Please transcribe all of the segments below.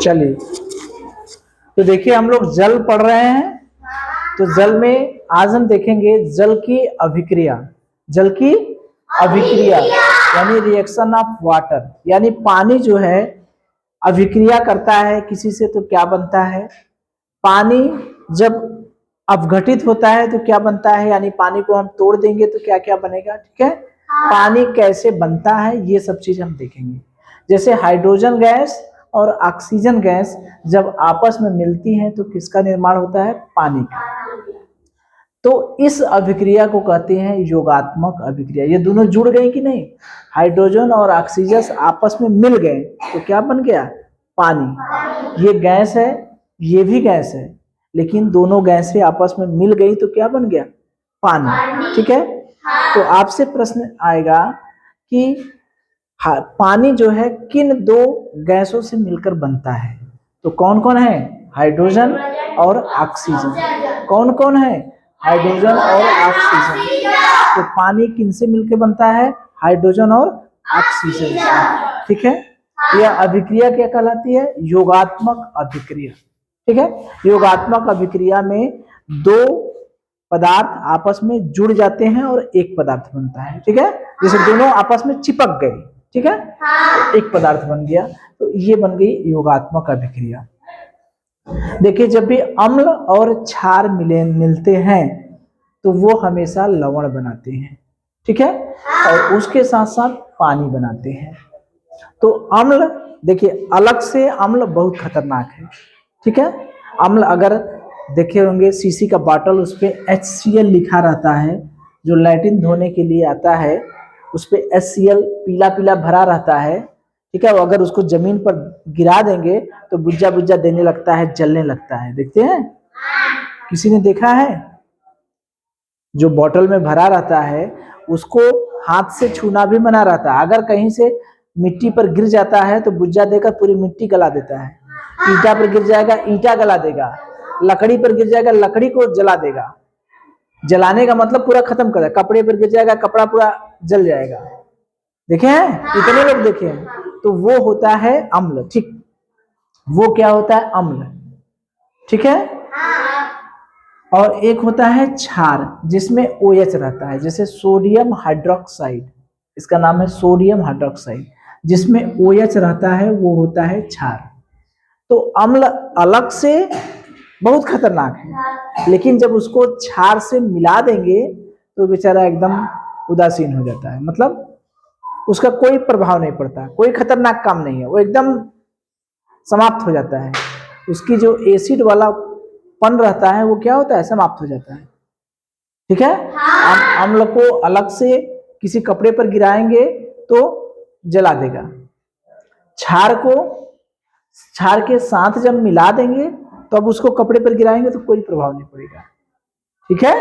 चलिए, तो देखिए हम लोग जल पढ़ रहे हैं। तो जल में आज हम देखेंगे जल की अभिक्रिया। जल की अभिक्रिया यानी रिएक्शन ऑफ वाटर, यानी पानी जो है अभिक्रिया करता है किसी से तो क्या बनता है। पानी जब अपघटित होता है तो क्या बनता है, यानी पानी को हम तोड़ देंगे तो क्या क्या बनेगा। ठीक है, पानी कैसे बनता है ये सब चीज हम देखेंगे। जैसे हाइड्रोजन गैस और ऑक्सीजन गैस जब आपस में मिलती हैं तो किसका निर्माण होता है, पानी का। तो इस अभिक्रिया को कहते हैं योगात्मक अभिक्रिया। ये दोनों जुड़ गए कि नहीं, हाइड्रोजन और ऑक्सीजन आपस में मिल गए तो क्या बन गया, पानी। ये गैस है, ये भी गैस है, लेकिन दोनों गैसें आपस में मिल गई तो क्या बन गया, पानी। ठीक है, तो आपसे प्रश्न आएगा कि पानी जो है किन दो गैसों से मिलकर बनता है। तो कौन कौन है, हाइड्रोजन और ऑक्सीजन। कौन कौन है, हाइड्रोजन और ऑक्सीजन। तो पानी किन से मिलकर बनता है, हाइड्रोजन और ऑक्सीजन। ठीक है, यह अभिक्रिया क्या कहलाती है, योगात्मक अभिक्रिया। ठीक है, योगात्मक अभिक्रिया में दो पदार्थ आपस में जुड़ जाते हैं और एक पदार्थ बनता है। ठीक है, जैसे दोनों आपस में चिपक गए, ठीक है, तो एक पदार्थ बन गया, तो ये बन गई योगात्मक अभिक्रिया। देखिए जब भी अम्ल और क्षार मिलते हैं तो वो हमेशा लवण बनाते हैं। ठीक है, और उसके साथ साथ पानी बनाते हैं। तो अम्ल देखिए, अलग से अम्ल बहुत खतरनाक है। ठीक है, अम्ल अगर देखे होंगे शीशी का बॉटल, उस पर HCl लिखा रहता है, जो लैट्रिन धोने के लिए आता है उस पर HCl पीला पीला भरा रहता है। ठीक है, अगर उसको जमीन पर गिरा देंगे तो बुझा बुझा देने लगता है, जलने लगता है। देखते हैं, किसी ने देखा है, जो बोतल में भरा रहता है उसको हाथ से छूना भी मना रहता है। अगर कहीं से मिट्टी पर गिर जाता है तो बुझा देकर पूरी मिट्टी गला देता है। ईंटा पर गिर जाएगा, ईंटा गला देगा। लकड़ी पर गिर जाएगा, लकड़ी को जला देगा। जलाने का मतलब पूरा खत्म कर देगा। कपड़े पर गिर जाएगा, कपड़ा पूरा जल जाएगा। देखे हैं, इतने लोग देखे हैं। तो वो होता है अम्ल। ठीक, वो क्या होता है, अम्ल। ठीक है, और एक होता है क्षार जिसमें OH रहता है, जैसे सोडियम हाइड्रोक्साइड, इसका नाम है सोडियम हाइड्रोक्साइड, जिसमें OH रहता है, वो होता है क्षार। तो अम्ल अलग से बहुत खतरनाक है, लेकिन जब उसको क्षार से मिला देंगे तो बेचारा एकदम उदासीन हो जाता है, मतलब उसका कोई प्रभाव नहीं पड़ता, कोई खतरनाक काम नहीं है, वो एकदम समाप्त हो जाता है। उसकी जो एसिड वाला पन रहता है वो क्या होता है, समाप्त हो जाता है। ठीक है, अम्ल को अलग से किसी कपड़े पर गिराएंगे तो जला देगा। क्षार के साथ जब मिला देंगे तो अब उसको कपड़े पर गिराएंगे तो कोई प्रभाव नहीं पड़ेगा। ठीक है,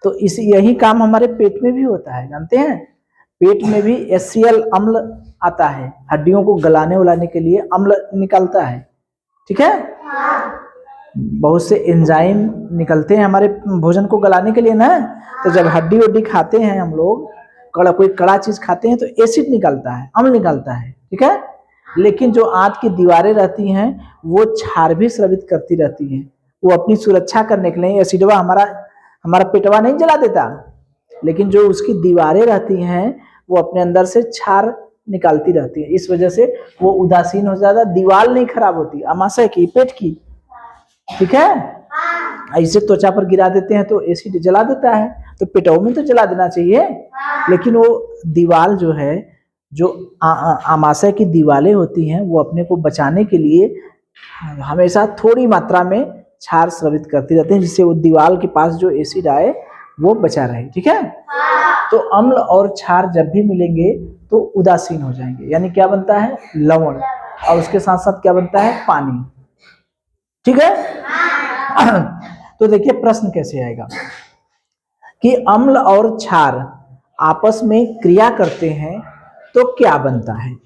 तो यही काम हमारे पेट में भी होता है, जानते हैं। पेट में भी HCl अम्ल आता है, हड्डियों को गलाने उलाने के लिए अम्ल निकलता है। ठीक है, बहुत से एंजाइम निकलते हैं हमारे भोजन को गलाने के लिए ना। तो जब हड्डी वड्डी खाते हैं हम लोग, कोई कड़ा चीज खाते हैं तो एसिड निकलता है, अम्ल निकलता है। ठीक है, लेकिन जो आंत की दीवारें रहती हैं वो क्षार भी स्रावित करती रहती हैं। वो अपनी सुरक्षा करने के लिए, एसिडवा हमारा पेटवा नहीं जला देता, लेकिन जो उसकी दीवारें रहती हैं वो अपने अंदर से क्षार निकालती रहती है। इस वजह से वो उदासीन हो जाता, दीवार नहीं खराब होती, आमाशय की, पेट की। ठीक है, ऐसे त्वचा पर गिरा देते हैं तो एसिड जला देता है, तो पेटों में तो जला देना चाहिए, लेकिन वो दीवार जो है, जो आमाशय की दीवारें होती हैं, वो अपने को बचाने के लिए हमेशा थोड़ी मात्रा में क्षार स्रावित करती रहती हैं, जिससे वो दीवार के पास जो एसिड आए वो बचा रहे। ठीक है, तो अम्ल और क्षार जब भी मिलेंगे तो उदासीन हो जाएंगे, यानी क्या बनता है, लवण, और उसके साथ साथ क्या बनता है, पानी। ठीक है, तो देखिए प्रश्न कैसे आएगा कि अम्ल और क्षार आपस में क्रिया करते हैं तो क्या बनता है,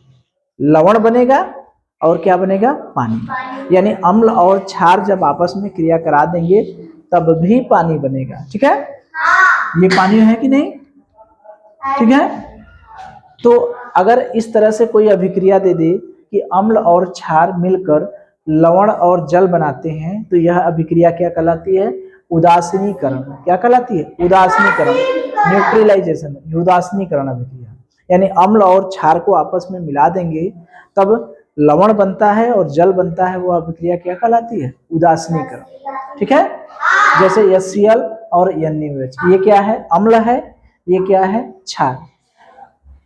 लवण बनेगा और क्या बनेगा, पानी। यानी अम्ल और क्षार जब आपस में क्रिया करा देंगे तब भी पानी बनेगा। ठीक है, ये पानी है कि नहीं। ठीक है, तो अगर इस तरह से कोई अभिक्रिया दे दे कि अम्ल और क्षार मिलकर लवण और जल बनाते हैं तो यह अभिक्रिया क्या कहलाती है? उदासीनीकरण। क्या कहलाती है? उदासीनीकरण, न्यूट्रलाइजेशन, उदासीनीकरण अभिक्रिया। यानी अम्ल और क्षार को आपस में मिला देंगे तब लवण बनता है और जल बनता है, वो अभिक्रिया क्या कहलाती है? उदासीनीकरण। ठीक है, जैसे HCl और NaOH, ये क्या है? अम्ल है, ये क्या है? क्षार।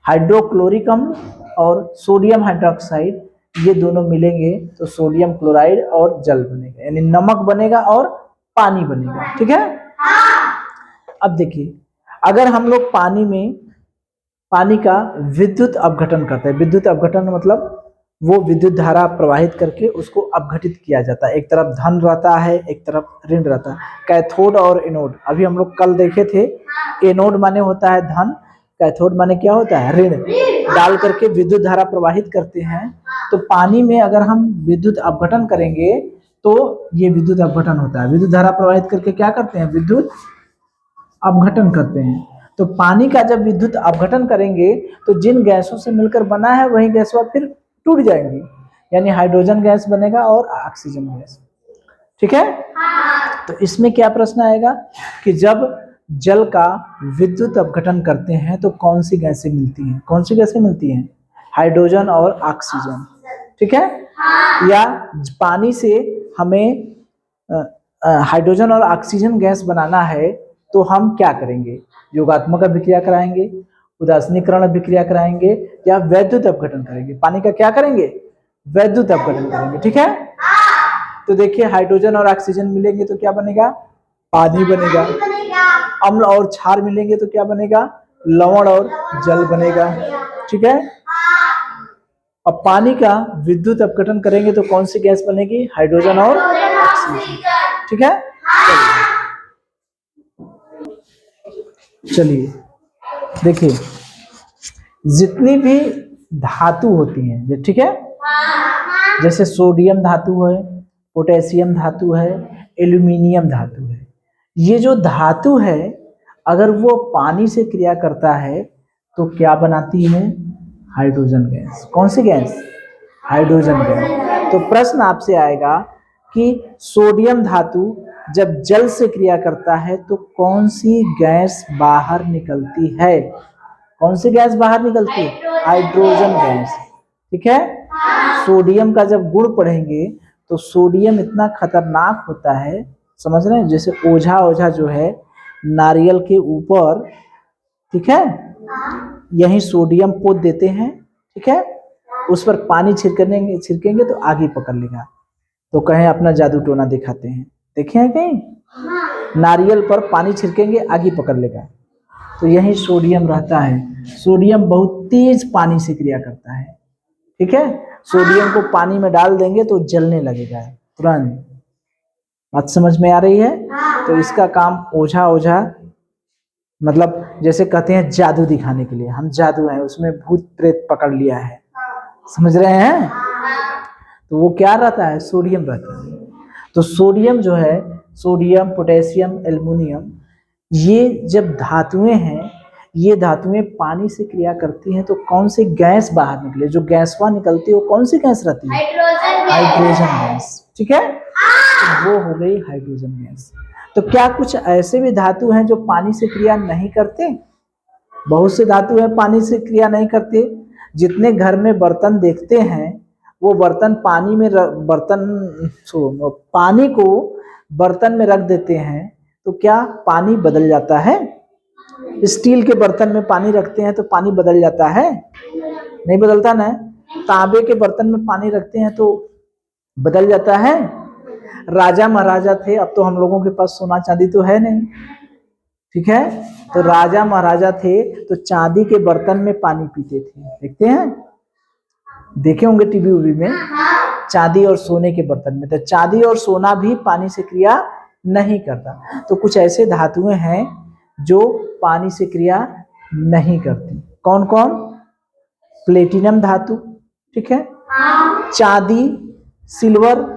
हाइड्रोक्लोरिक अम्ल और सोडियम हाइड्रोक्साइड, ये दोनों मिलेंगे तो सोडियम क्लोराइड और जल बनेगा, यानी नमक बनेगा और पानी बनेगा। ठीक है, अब देखिए, अगर हम लोग पानी का विद्युत अपघटन करते हैं, विद्युत अपघटन मतलब वो विद्युत धारा प्रवाहित करके उसको अपघटित किया जाता है, एक तरफ धन रहता है, एक तरफ ऋण रहता है। कैथोड और एनोड, अभी हम लोग कल देखे थे, एनोड माने होता है धन, कैथोड माने क्या होता है? ऋण। डाल करके विद्युत धारा प्रवाहित करते हैं। तो पानी में अगर हम विद्युत अपघटन करेंगे तो ये विद्युत अपघटन होता है। विद्युत धारा प्रवाहित करके क्या करते हैं? विद्युत अपघटन करते हैं। तो पानी का जब विद्युत अपघटन करेंगे तो जिन गैसों से मिलकर बना है वही गैसों फिर टूट जाएंगी, यानी हाइड्रोजन गैस बनेगा और ऑक्सीजन गैस। ठीक है, तो इसमें क्या प्रश्न आएगा कि जब जल का विद्युत अपघटन करते हैं तो कौन सी गैसें मिलती हैं? कौन सी गैसें मिलती हैं? हाइड्रोजन और ऑक्सीजन। ठीक है, या पानी से हमें हाइड्रोजन और ऑक्सीजन गैस बनाना है तो हम क्या करेंगे? योगात्मक अभिक्रिया कराएंगे, उदासीनीकरण अभिक्रिया कराएंगे या वैद्युत अपघटन करेंगे? पानी का क्या करेंगे? वैद्युत अपघटन करेंगे। ठीक है, तो देखिए, हाइड्रोजन और ऑक्सीजन मिलेंगे तो क्या बनेगा? पानी बनेगा। अम्ल और क्षार मिलेंगे तो क्या बनेगा? लवण और जल बनेगा। ठीक है, अब पानी का विद्युत अपघटन करेंगे तो कौन सी गैस बनेगी? हाइड्रोजन और ऑक्सीजन। ठीक है, चलिए देखिए, जितनी भी धातु होती हैं, ठीक है, जैसे सोडियम धातु है, पोटेशियम धातु है, एल्यूमिनियम धातु है, ये जो धातु है अगर वो पानी से क्रिया करता है तो क्या बनाती है? Hydrogen gas. कौन सी गैस? Hydrogen gas. तो प्रश्न आपसे आएगा कि सोडियम धातु जब जल से क्रिया करता है तो कौन सी गैस बाहर निकलती है? कौन सी गैस बाहर निकलती है? Hydrogen gas. ठीक है, सोडियम का जब गुण पढ़ेंगे तो सोडियम इतना खतरनाक होता है, समझ रहे हैं? जैसे ओझा ओझा जो है नारियल के ऊपर, ठीक है, यही सोडियम पोत देते हैं। ठीक है, उस पर पानी छिड़केंगे तो आगे पकड़ लेगा, तो कहें अपना जादू टोना दिखाते हैं, देखे हैं कहीं? नारियल पर पानी छिड़केंगे आगे पकड़ लेगा, तो यही सोडियम रहता है। सोडियम बहुत तेज पानी से क्रिया करता है। ठीक है, सोडियम को पानी में डाल देंगे तो जलने लगेगा तुरंत। बात समझ में आ रही है? तो इसका काम ओझा ओझा, मतलब जैसे कहते हैं जादू दिखाने के लिए, हम जादू हैं, उसमें भूत प्रेत पकड़ लिया है, समझ रहे हैं? तो वो क्या रहता है? सोडियम रहता है। तो सोडियम जो है, सोडियम, पोटेशियम, एल्युमिनियम, ये जब धातुएं हैं, ये धातुएं पानी से क्रिया करती हैं तो कौन सी गैस बाहर निकले? जो गैसवा निकलती है वो कौन सी गैस रहती है? Hydrogen gas. ठीक है, तो वो हो गई हाइड्रोजन गैस। तो क्या कुछ ऐसे भी धातु हैं जो पानी से क्रिया नहीं करते? बहुत से धातु हैं पानी से क्रिया नहीं करते। जितने घर में बर्तन देखते हैं वो बर्तन पानी में पानी को बर्तन में रख देते हैं तो क्या पानी बदल जाता है? स्टील के बर्तन में पानी रखते हैं तो पानी बदल जाता है? नहीं बदलता ना। तांबे के बर्तन में पानी रखते हैं तो बदल जाता है। राजा महाराजा थे, अब तो हम लोगों के पास सोना चांदी तो है नहीं, ठीक है, तो राजा महाराजा थे तो चांदी के बर्तन में पानी पीते थे, देखते हैं, देखे होंगे टीवी उवी में, चांदी और सोने के बर्तन में। तो चांदी और सोना भी पानी से क्रिया नहीं करता। तो कुछ ऐसे धातुएं हैं जो पानी से क्रिया नहीं करती। कौन कौन? प्लेटिनम धातु, ठीक है, चांदी, सिल्वर,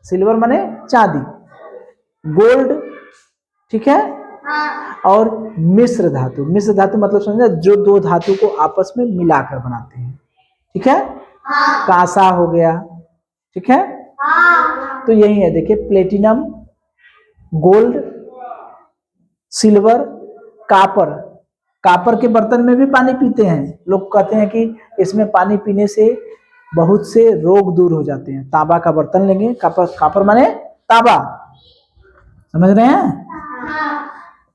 सिल्वर माने चांदी, गोल्ड, ठीक है, और मिश्र धातु। मिश्र धातु मतलब समझे, जो दो धातु को आपस में मिलाकर बनाते हैं, ठीक है। कांसा हो गया, ठीक है। तो यही है, देखिए platinum, gold, silver, copper. Copper के बर्तन में भी पानी पीते हैं लोग, कहते हैं कि इसमें पानी पीने से बहुत से रोग दूर हो जाते हैं। तांबा का बर्तन लेंगे, कापर, कापर माने तांबा, समझ रहे हैं।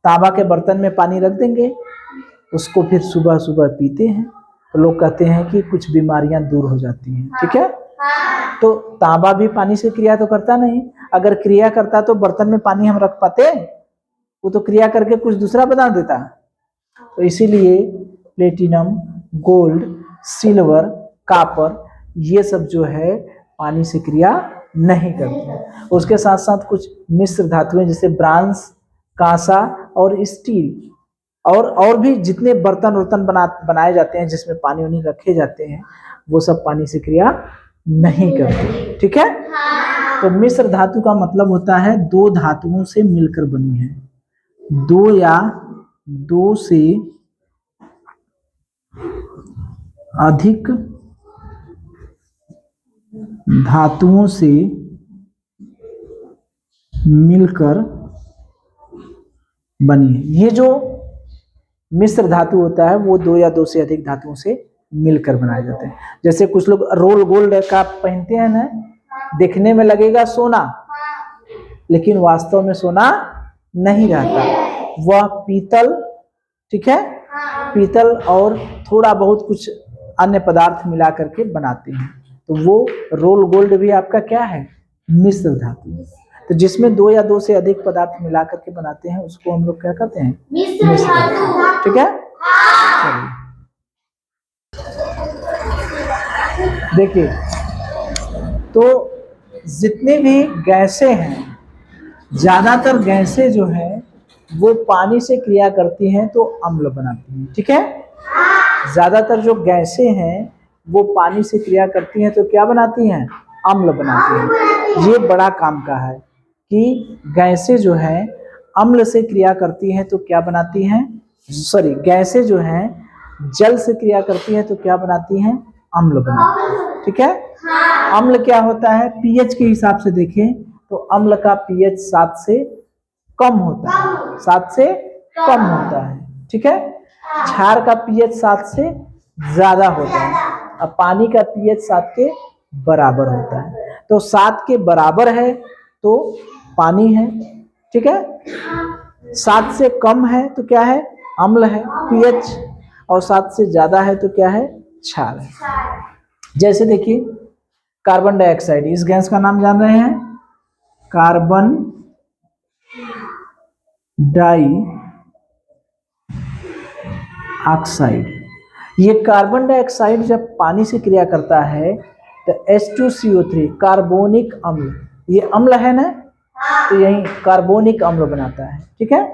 तांबा के बर्तन में पानी रख देंगे, उसको फिर सुबह सुबह पीते हैं तो लोग कहते हैं कि कुछ बीमारियां दूर हो जाती हैं, ठीक है। तो तांबा भी पानी से क्रिया तो करता नहीं, अगर क्रिया करता तो बर्तन में पानी हम रख पाते, वो तो क्रिया करके कुछ दूसरा बना देता। तो इसीलिए प्लेटिनम, गोल्ड, सिल्वर, कापर ये सब जो है पानी से क्रिया नहीं करते हैं। उसके साथ साथ कुछ मिश्र धातुएं जैसे ब्रांस, कांसा और स्टील, और भी जितने बर्तन वर्तन बनाए जाते हैं जिसमें पानी वानी रखे जाते हैं, वो सब पानी से क्रिया नहीं करते, ठीक है। तो मिश्र धातु का मतलब होता है दो धातुओं से मिलकर बनी है, दो या दो से अधिक धातुओं से मिलकर बनी है। ये जो मिश्र धातु होता है वो दो या दो से अधिक धातुओं से मिलकर बनाए जाते हैं। जैसे कुछ लोग रोल गोल्ड का पहनते हैं ना, देखने में लगेगा सोना, लेकिन वास्तव में सोना नहीं रहता, वह पीतल, ठीक है, पीतल और थोड़ा बहुत कुछ अन्य पदार्थ मिला करके बनाते हैं। तो वो रोल गोल्ड भी आपका क्या है, मिश्र धातु। तो जिसमें दो या दो से अधिक पदार्थ मिला करके बनाते हैं उसको हम लोग क्या कहते हैं, मिश्र धातु, ठीक है। देखिए, तो जितने भी गैसें हैं, ज्यादातर गैसें जो है वो पानी से क्रिया करती हैं तो अम्ल बनाती हैं, ठीक है। ज्यादातर जो गैसें हैं वो पानी से क्रिया करती हैं तो क्या बनाती हैं, अम्ल बनाती हैं। ये बड़ा काम का है कि गैसें जो है अम्ल से क्रिया करती हैं तो क्या बनाती हैं, सॉरी, गैसें जो हैं जल से क्रिया करती हैं तो क्या बनाती हैं, अम्ल बनाती हैं, ठीक है। अम्ल क्या होता है, पीएच के हिसाब से देखें तो अम्ल का पीएच 7 से कम होता है, 7 से कम होता है, ठीक है। क्षार का पीएच 7 से ज्यादा होता है, अब पानी का पीएच 7 के बराबर होता है। तो 7 के बराबर है तो पानी है, ठीक है। 7 से कम है तो क्या है, अम्ल है पीएच, और 7 से ज्यादा है तो क्या है, क्षार है। जैसे देखिए कार्बन डाइऑक्साइड, इस गैस का नाम जान रहे हैं, कार्बन डाई ऑक्साइड। ये कार्बन डाइऑक्साइड जब पानी से क्रिया करता है तो H2CO3 कार्बोनिक अम्ल, ये अम्ल है ना, तो यही कार्बोनिक अम्ल बनाता है, ठीक है,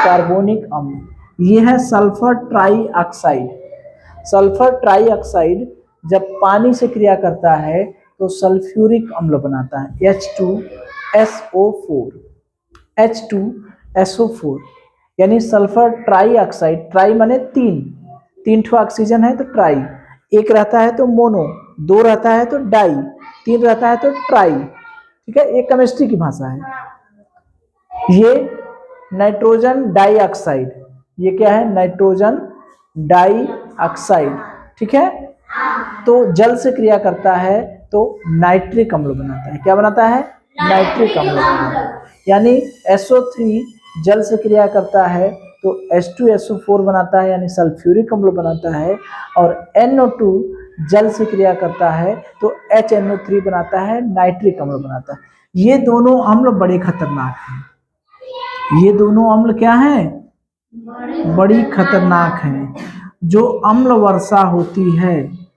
कार्बोनिक अम्ल। ये है sulphur try oxide. Sulphur try oxide जब पानी से क्रिया करता है तो सल्फ्यूरिक अम्ल बनाता है, H2SO4, H2SO4, यानी सल्फर ट्राई ऑक्साइड, ट्राई माने तीन ठो ऑक्सीजन है तो ट्राई, एक रहता है तो मोनो, दो रहता है तो डाई, तीन रहता है तो ट्राई, ठीक है। ये केमिस्ट्री की भाषा है। ये नाइट्रोजन डाइऑक्साइड, ये क्या है, नाइट्रोजन डाइऑक्साइड, ठीक है। तो जल से क्रिया करता है तो नाइट्रिक अम्ल बनाता है, क्या बनाता है, नाइट्रिक अम्ल बनाता है। यानी SO3 जल से क्रिया करता है तो H2SO4 बनाता है यानी सल्फ्यूरिक अम्ल बनाता है, और NO2 जल से क्रिया करता है तो HNO3 बनाता है, नाइट्रिक अम्ल बनाता है। ये दोनों अम्ल बड़े खतरनाक हैं। ये दोनों अम्ल क्या हैं, बड़ी खतरनाक हैं। जो अम्ल वर्षा होती है,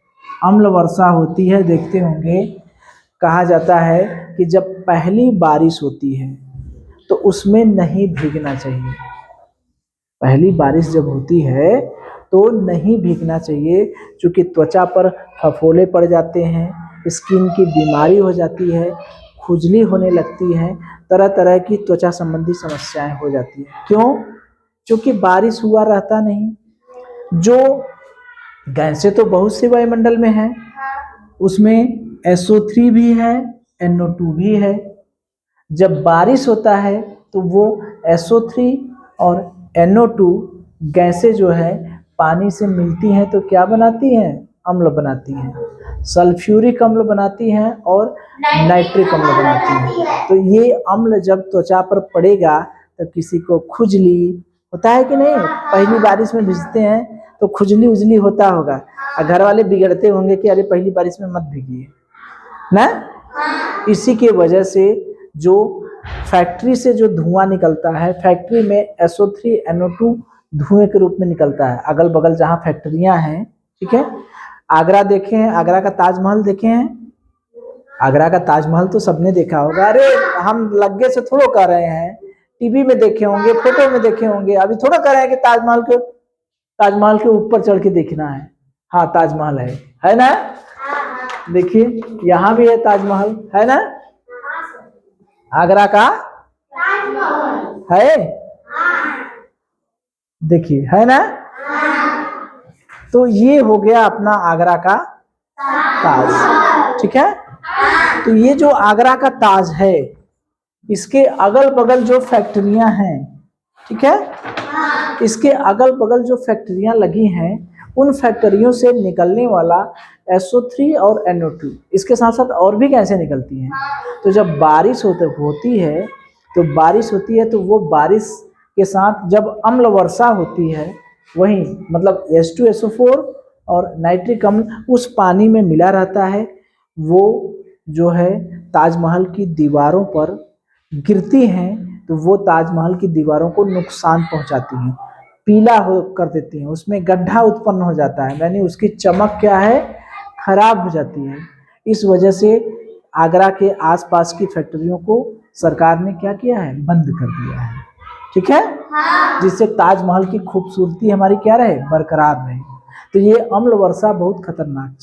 अम्ल वर्षा होती है, देखते होंगे कहा जाता है कि जब पहली बारिश होती है तो उसमें नहीं भीगना चाहिए। पहली बारिश जब होती है तो नहीं भीगना चाहिए, क्योंकि त्वचा पर फफोले पड़ जाते हैं, स्किन की बीमारी हो जाती है, खुजली होने लगती है, तरह तरह की त्वचा संबंधी समस्याएं हो जाती हैं। क्यों, क्योंकि बारिश हुआ रहता नहीं। जो गैसें तो बहुत सी वायुमंडल में हैं, उसमें SO3 भी है, NO2 भी है। जब बारिश होता है तो वो SO3 और NO2 गैसें जो है पानी से मिलती हैं तो क्या बनाती हैं? अम्ल बनाती हैं। सल्फ्यूरिक अम्ल बनाती हैं और नाइट्रिक अम्ल बनाती हैं। तो ये अम्ल जब त्वचा पर पड़ेगा तो किसी को खुजली होता है कि नहीं? पहली बारिश में भीगते हैं तो खुजली उजली होता होगा, और घर वाले बिगड़ते होंगे कि अरे पहली बारिश में मत भीगिए ना। इसी की वजह से जो फैक्ट्री से जो धुआं निकलता है, फैक्ट्री में SO3 NO2 धुएं के रूप में निकलता है। अगल बगल जहाँ फैक्ट्रियां हैं, ठीक है। आगरा देखे हैं, आगरा का ताजमहल देखे हैं? आगरा का ताजमहल तो सबने देखा होगा। अरे हम लगे से थोड़ा कर रहे हैं, टीवी में देखे होंगे, फोटो में देखे होंगे, अभी थोड़ा कर रहे हैं कि ताजमहल के ऊपर चढ़ के देखना है। हाँ ताजमहल है ना? देखिए यहाँ भी है ताजमहल, है ना? आगरा का है, देखिए है ना? तो ये हो गया अपना आगरा का ताज, ठीक है। तो ये जो आगरा का ताज है, इसके अगल बगल जो फैक्ट्रियां हैं, ठीक है, इसके अगल बगल जो फैक्ट्रियां लगी हैं, उन फैक्ट्रियों से निकलने वाला SO3 और NO2, इसके साथ साथ और भी गैसें निकलती हैं। तो जब बारिश होती है तो वो बारिश के साथ जब अम्ल वर्षा होती है, वही मतलब H2SO4 और नाइट्रिक अम्ल उस पानी में मिला रहता है, वो जो है ताजमहल की दीवारों पर गिरती हैं, तो वो ताजमहल की दीवारों को नुकसान पहुंचाती हैं, पीला हो कर देती हैं, उसमें गड्ढा उत्पन्न हो जाता है, यानी उसकी चमक क्या है? खराब हो जाती है। इस वजह से आगरा के आसपास की फैक्ट्रियों को सरकार ने क्या किया है? बंद कर दिया है, ठीक है, जिससे ताजमहल की खूबसूरती हमारी क्या रहे? बरकरार रहे। तो ये अम्ल वर्षा बहुत खतरनाक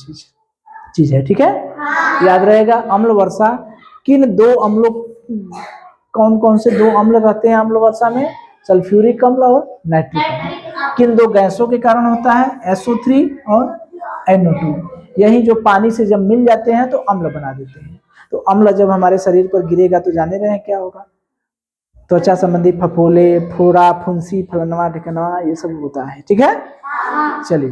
चीज है, ठीक है। याद रहेगा अम्ल वर्षा किन दो अम्लों, कौन कौन से दो अम्ल रहते हैं अम्ल वर्षा में? सल्फ्यूरिक अम्ल और नाइट्रिक अम्ल। किन दो गैसों के कारण होता है? SO3 और NO2। यही जो पानी से जब मिल जाते हैं तो अम्ल बना देते हैं। तो अम्ल जब हमारे शरीर पर गिरेगा तो जाने रहे हैं क्या होगा? त्वचा संबंधी फफोले, फोड़ा, फुंसी, फलनवा ढिकनवा, ये सब होता है, ठीक है। चलिए।